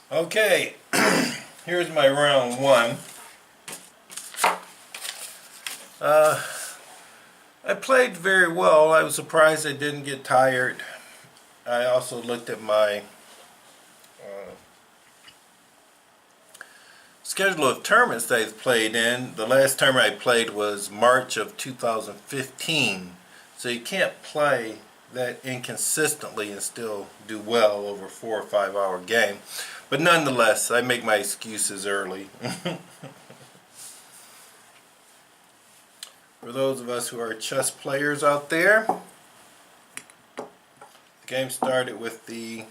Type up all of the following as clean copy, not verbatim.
Okay, here's my round one. I played very well. I was surprised I didn't get tired. I also looked at my schedule of tournaments that I've played in. The last tournament I played was March of 2015. So you can't play that inconsistently and still do well over a 4 or 5 hour game. But nonetheless, I make my excuses early. For those of us who are chess players out there, the game started with the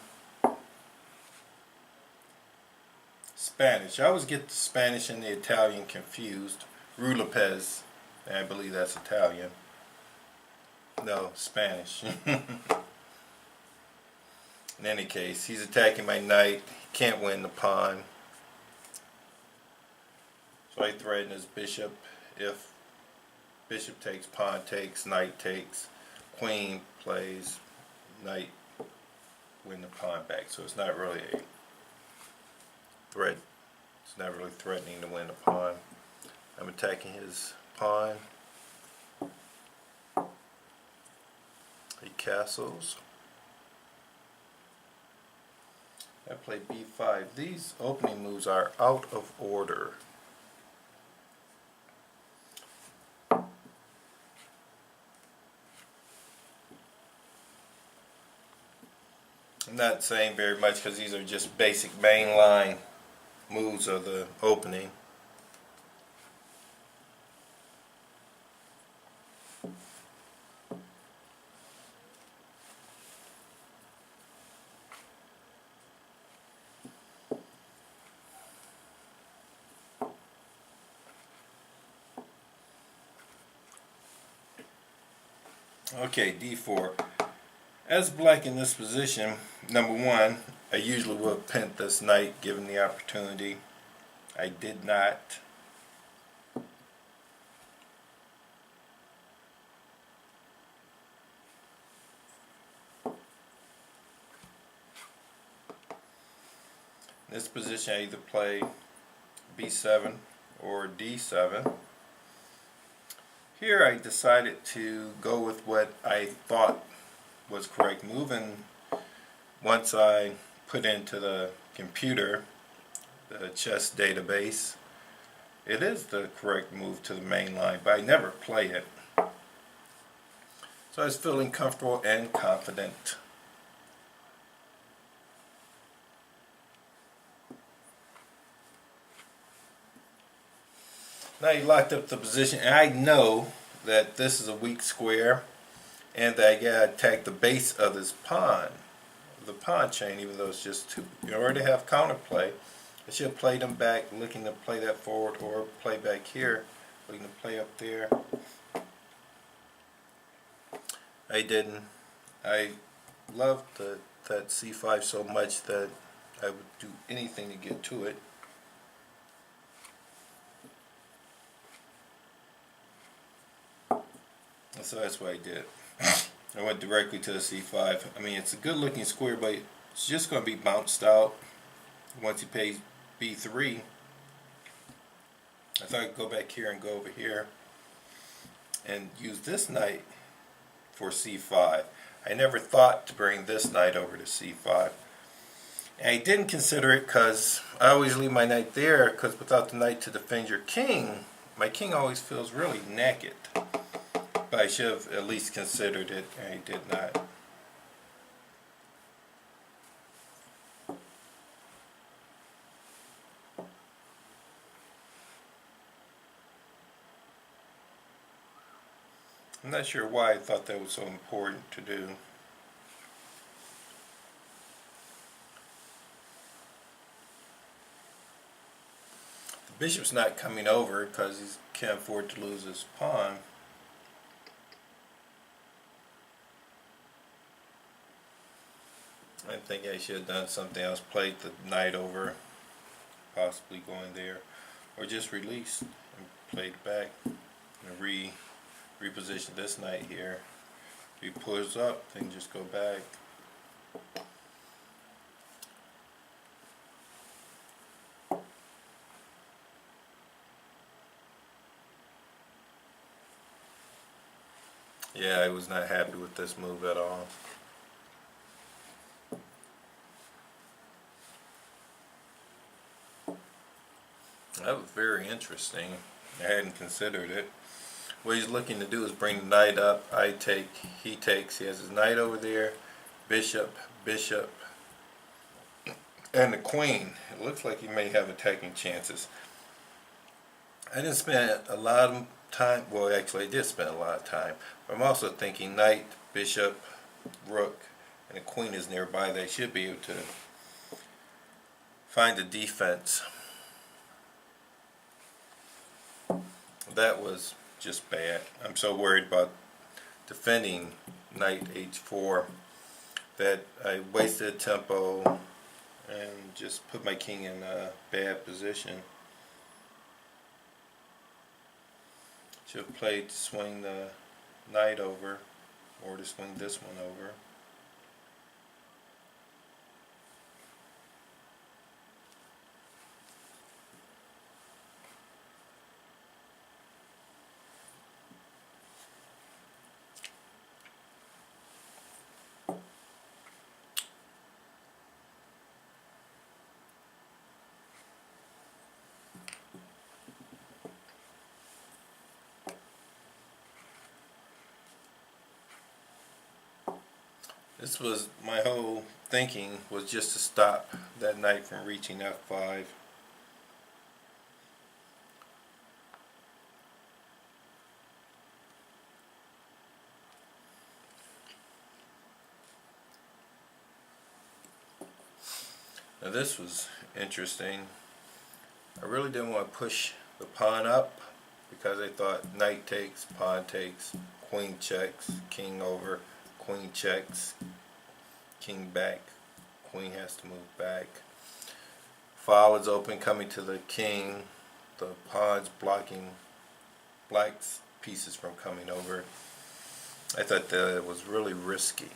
Spanish. I always get the Spanish and the Italian confused. Rulapez, I believe that's Italian. No, Spanish. In any case, he's attacking my knight. He can't win the pawn. So I threaten his bishop. If bishop takes, pawn takes, knight takes, queen plays, knight win the pawn back. So it's not really a threat. It's not really threatening to win the pawn. I'm attacking his pawn. He castles. I play b5. These opening moves are out of order. I'm not saying very much because these are just basic mainline moves of the opening. Okay, d4. As black in this position, number one, I usually would pent this knight given the opportunity. I did not. In this position, I either play b7 or d7. Here I decided to go with what I thought was correct move, and once I put into the computer the chess database, it is the correct move to the main line, but I never play it. So I was feeling comfortable and confident. Now you locked up the position, and I know that this is a weak square and that I gotta attack the base of this pawn, the pawn chain, even though it's just two. In order to have counterplay, I should have played them back, looking to play that forward, or play back here, looking to play up there. I didn't. I loved that c5 so much that I would do anything to get to it. So that's what I did. I went directly to the c5. I mean, it's a good looking square, but it's just going to be bounced out once he plays b3. I thought I could go back here and go over here and use this knight for c5. I never thought to bring this knight over to c5. And I didn't consider it because I always leave my knight there, because without the knight to defend your king, my king always feels really naked. But I should have at least considered it, and I did not. I'm not sure why I thought that was so important to do. The bishop's not coming over because he can't afford to lose his pawn. I think I should have done something else, played the knight over, possibly going there, or just released and played back and reposition this knight here. If he pulls up, then just go back. Yeah, I was not happy with this move at all. That was very interesting. I hadn't considered it. What he's looking to do is bring the knight up. I take, he takes. He has his knight over there, bishop, bishop, and the queen. It looks like he may have attacking chances. I didn't spend a lot of time, well actually I did spend a lot of time, but I'm also thinking knight, bishop, rook, and the queen is nearby. They should be able to find the defense. That was just bad. I'm so worried about defending knight h4 that I wasted tempo and just put my king in a bad position. Should have played to swing the knight over, or to swing this one over. This was my whole thinking, was just to stop that knight from reaching f5. Now this was interesting. I really didn't want to push the pawn up because I thought knight takes, pawn takes, queen checks, king over, queen checks, king back, queen has to move back. File is open, coming to the king, the pawns blocking black's pieces from coming over. I thought that it was really risky.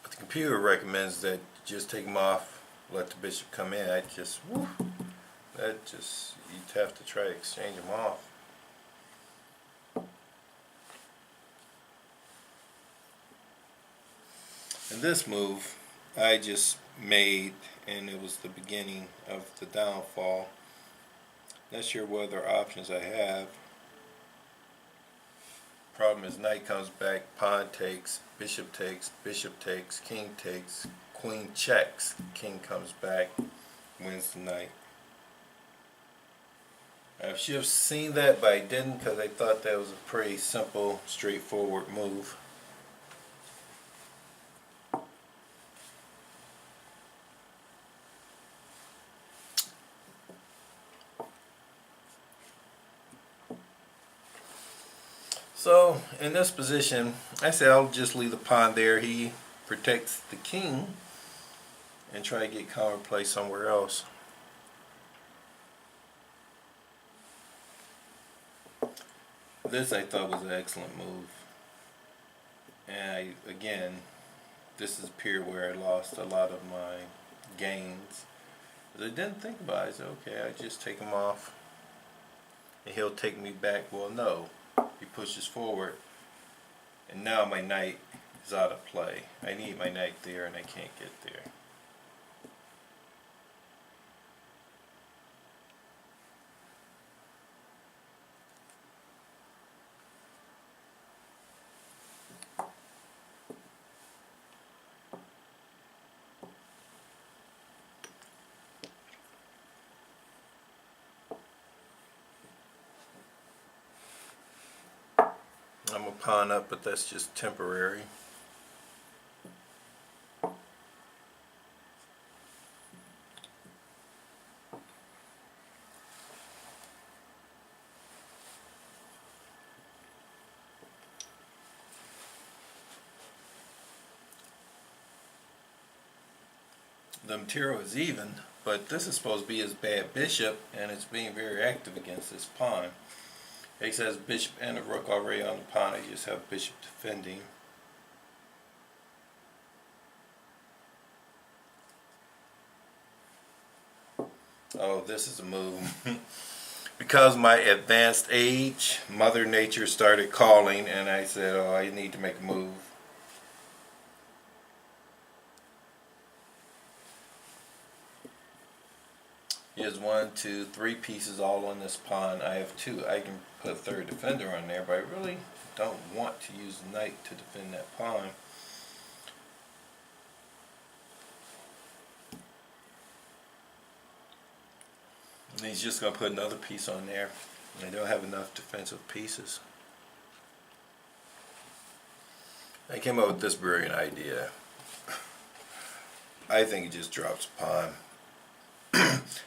But the computer recommends that you just take them off, let the bishop come in. You'd have to try to exchange them off. And this move I just made, and it was the beginning of the downfall. Not sure what other options I have. Problem is knight comes back, pawn takes, bishop takes, king takes, queen checks, king comes back, wins the knight. I should have seen that, but I didn't, because I thought that was a pretty simple, straightforward move. So in this position, I said I'll just leave the pawn there. He protects the king and try to get counterplay somewhere else. This I thought was an excellent move. And again, this is a period where I lost a lot of my gains. But I didn't think about it. I said, okay, I just take him off and he'll take me back. Well, no. He pushes forward, and now my knight is out of play. I need my knight there, and I can't get there. I'm a pawn up, but that's just temporary. The material is even, but this is supposed to be his bad bishop, and it's being very active against this pawn. He says bishop and a rook already on the pawn. I just have bishop defending. Oh, this is a move. because my advanced age, Mother Nature started calling, and I said, oh, I need to make a move. Here's 1, 2, 3 pieces all on this pawn. I have 2. I can put a third defender on there, but I really don't want to use knight to defend that pawn. And he's just going to put another piece on there. I don't have enough defensive pieces. I came up with this brilliant idea. I think he just drops a pawn.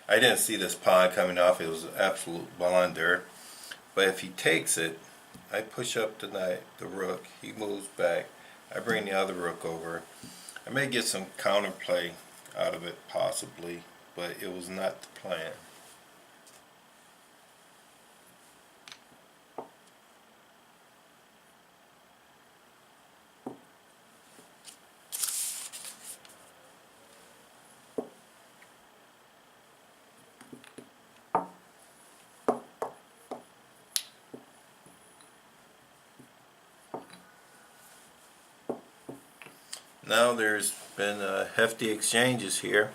I didn't see this pawn coming off. It was an absolute blunder. But if he takes it, I push up the knight, the rook. He moves back. I bring the other rook over. I may get some counterplay out of it, possibly, but it was not the plan. Now there's been hefty exchanges here,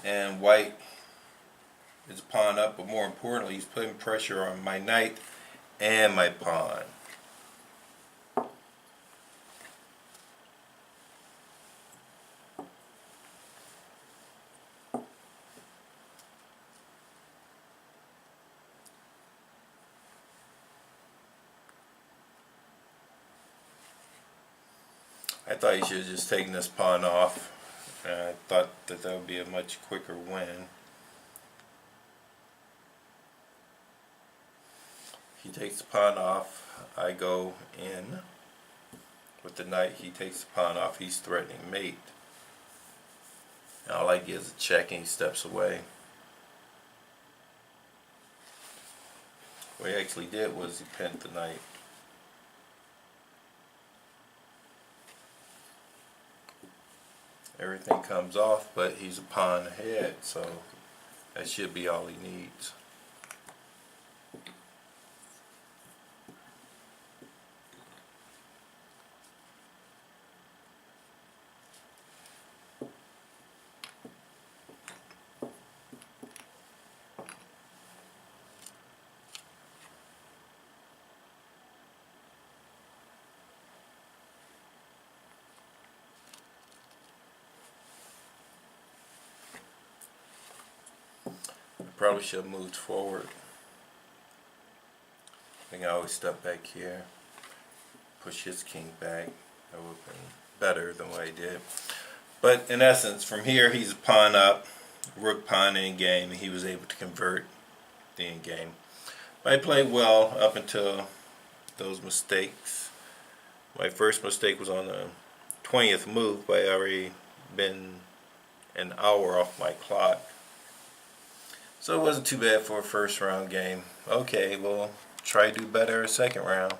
and white is pawn up, but more importantly he's putting pressure on my knight and my pawn. I thought he should have just taken this pawn off. I thought that would be a much quicker win. He takes the pawn off. I go in with the knight. He takes the pawn off. He's threatening mate. And all I get is a check, and he steps away. What he actually did was he pinned the knight. Everything comes off, but he's a pawn ahead, so that should be all he needs. Probably should have moved forward. I think I always step back here, push his king back. That would have been better than what I did. But in essence, from here he's a pawn up, rook pawn in game, and he was able to convert the end game. But I played well up until those mistakes. My first mistake was on the 20th move, but I already been an hour off my clock. So it wasn't too bad for a first round game. Okay, we'll try to do better a second round.